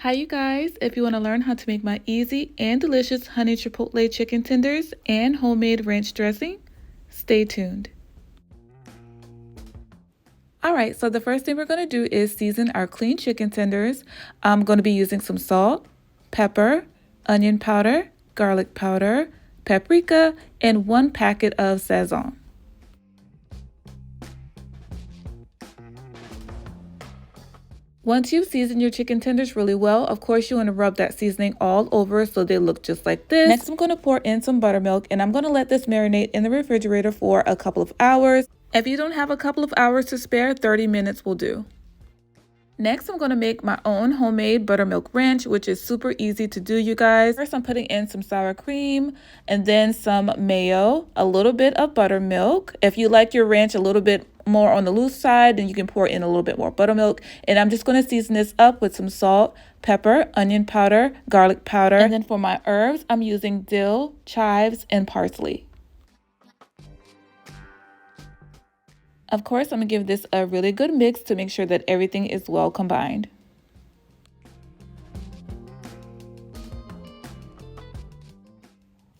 Hi you guys, if you want to learn how to make my easy and delicious honey chipotle chicken tenders and homemade ranch dressing, stay tuned. Alright, so the first thing we're going to do is season our clean chicken tenders. I'm going to be using some salt, pepper, onion powder, garlic powder, paprika, and 1 packet of Sazón. Once you've seasoned your chicken tenders really well, of course you want to rub that seasoning all over so they look just like this. Next, I'm going to pour in some buttermilk and I'm going to let this marinate in the refrigerator for a couple of hours. If you don't have a couple of hours to spare, 30 minutes will do. Next, I'm going to make my own homemade buttermilk ranch, which is super easy to do, you guys. First, I'm putting in some sour cream and then some mayo, a little bit of buttermilk. If you like your ranch a little bit more on the loose side, then you can pour in a little bit more buttermilk. And I'm just going to season this up with some salt, pepper, onion powder, garlic powder. And then for my herbs, I'm using dill, chives, and parsley. Of course, I'm going to give this a really good mix to make sure that everything is well combined.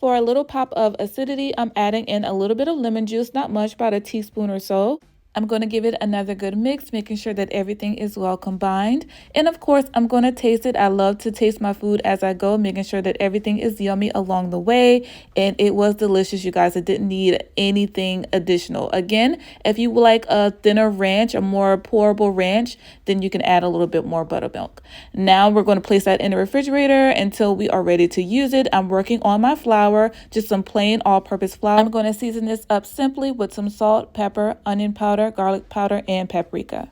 For a little pop of acidity, I'm adding in a little bit of lemon juice, not much, about a teaspoon or so. I'm going to give it another good mix, making sure that everything is well combined. And of course, I'm going to taste it. I love to taste my food as I go, making sure that everything is yummy along the way. And it was delicious, you guys. It didn't need anything additional. Again, if you like a thinner ranch, a more pourable ranch, then you can add a little bit more buttermilk. Now we're going to place that in the refrigerator until we are ready to use it. I'm working on my flour, just some plain all-purpose flour. I'm going to season this up simply with some salt, pepper, onion powder, garlic powder, and paprika.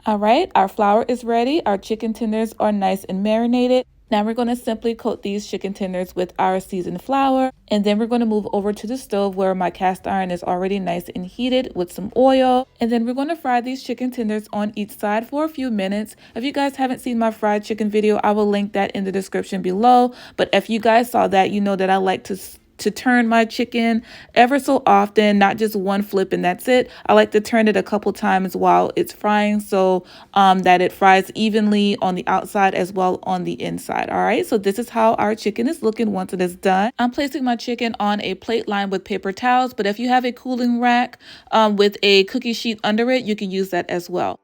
All right, our flour is ready. Our chicken tenders are nice and marinated. Now we're going to simply coat these chicken tenders with our seasoned flour, and then we're going to move over to the stove where my cast iron is already nice and heated with some oil. And then we're going to fry these chicken tenders on each side for a few minutes. If you guys haven't seen my fried chicken video, I will link that in the description below. But if you guys saw that, you know that I like to turn my chicken ever so often, not just one flip and that's it. I like to turn it a couple times while it's frying so that it fries evenly on the outside as well on the inside. All right, so this is how our chicken is looking once it is done. I'm placing my chicken on a plate lined with paper towels, but if you have a cooling rack with a cookie sheet under it, you can use that as well.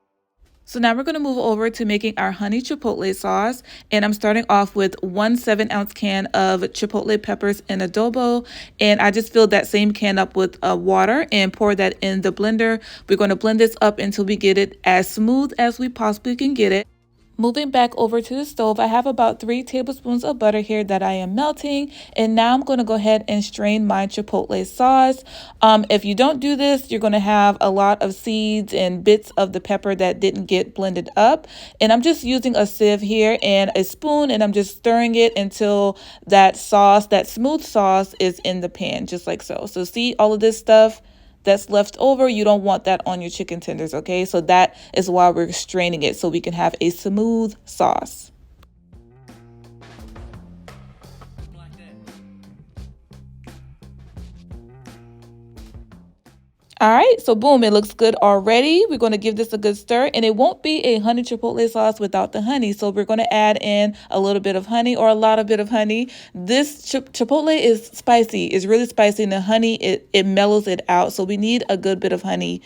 So now we're going to move over to making our honey chipotle sauce, and I'm starting off with 1 7-ounce can of chipotle peppers and adobo, and I just filled that same can up with water and pour that in the blender. We're going to blend this up until we get it as smooth as we possibly can get it. Moving back over to the stove, I have about 3 tablespoons of butter here that I am melting. And now I'm going to go ahead and strain my chipotle sauce. If you don't do this, you're going to have a lot of seeds and bits of the pepper that didn't get blended up. And I'm just using a sieve here and a spoon, and I'm just stirring it until that sauce, that smooth sauce, is in the pan, just like so. So see all of this stuff that's left over, you don't want that on your chicken tenders, okay? So that is why we're straining it, so we can have a smooth sauce. All right, so boom, it looks good already. We're going to give this a good stir, and it won't be a honey chipotle sauce without the honey. So we're going to add in a little bit of honey, or a lot of bit of honey. This chipotle is spicy. It's really spicy, and the honey, it mellows it out. So we need a good bit of honey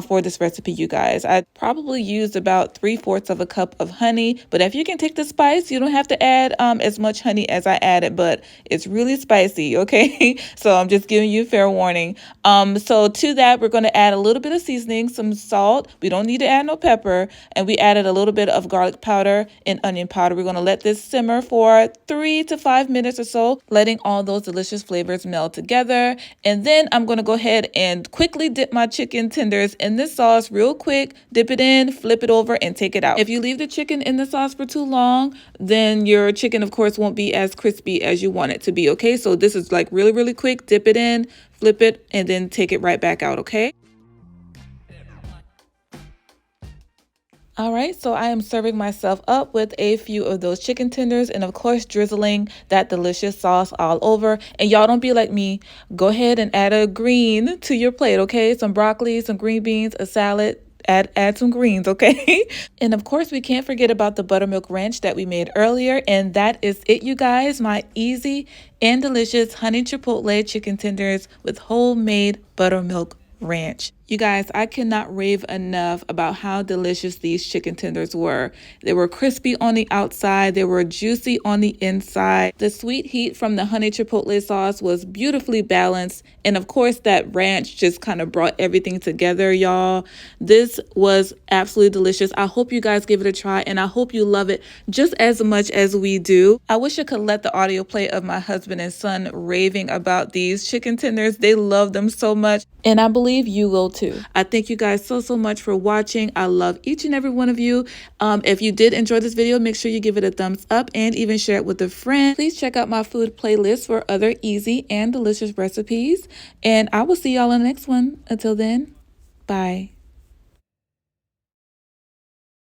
for this recipe, you guys. I probably used about 3/4 of a cup of honey, but if you can take the spice, you don't have to add as much honey as I added, but it's really spicy, okay? So I'm just giving you a fair warning. So to that, we're going to add a little bit of seasoning, some salt. We don't need to add no pepper. And we added a little bit of garlic powder and onion powder. We're going to let this simmer for 3 to 5 minutes or so, letting all those delicious flavors meld together. And then I'm going to go ahead and quickly dip my chicken tenders in this sauce real quick. Dip it in, flip it over, and take it out. If you leave the chicken in the sauce for too long, then your chicken, of course, won't be as crispy as you want it to be, okay? So this is like really, really quick. Dip it in, flip it, and then take it right back out, okay? All right, so I am serving myself up with a few of those chicken tenders and of course drizzling that delicious sauce all over. And y'all don't be like me. Go ahead and add a green to your plate, okay? Some broccoli, some green beans, a salad. add some greens, okay? And of course, we can't forget about the buttermilk ranch that we made earlier. And that is it, you guys. My easy and delicious honey chipotle chicken tenders with homemade buttermilk ranch. You guys, I cannot rave enough about how delicious these chicken tenders were. They were crispy on the outside, they were juicy on the inside. The sweet heat from the honey chipotle sauce was beautifully balanced. And of course, that ranch just kind of brought everything together, y'all. This was absolutely delicious. I hope you guys give it a try, and I hope you love it just as much as we do. I wish I could let the audio play of my husband and son raving about these chicken tenders. They love them so much, and I believe you will too. I thank you guys so much for watching. I love each and every one of you. If you did enjoy this video, make sure you give it a thumbs up and even share it with a friend. Please check out my food playlist for other easy and delicious recipes. And I will see y'all in the next one. Until then, bye.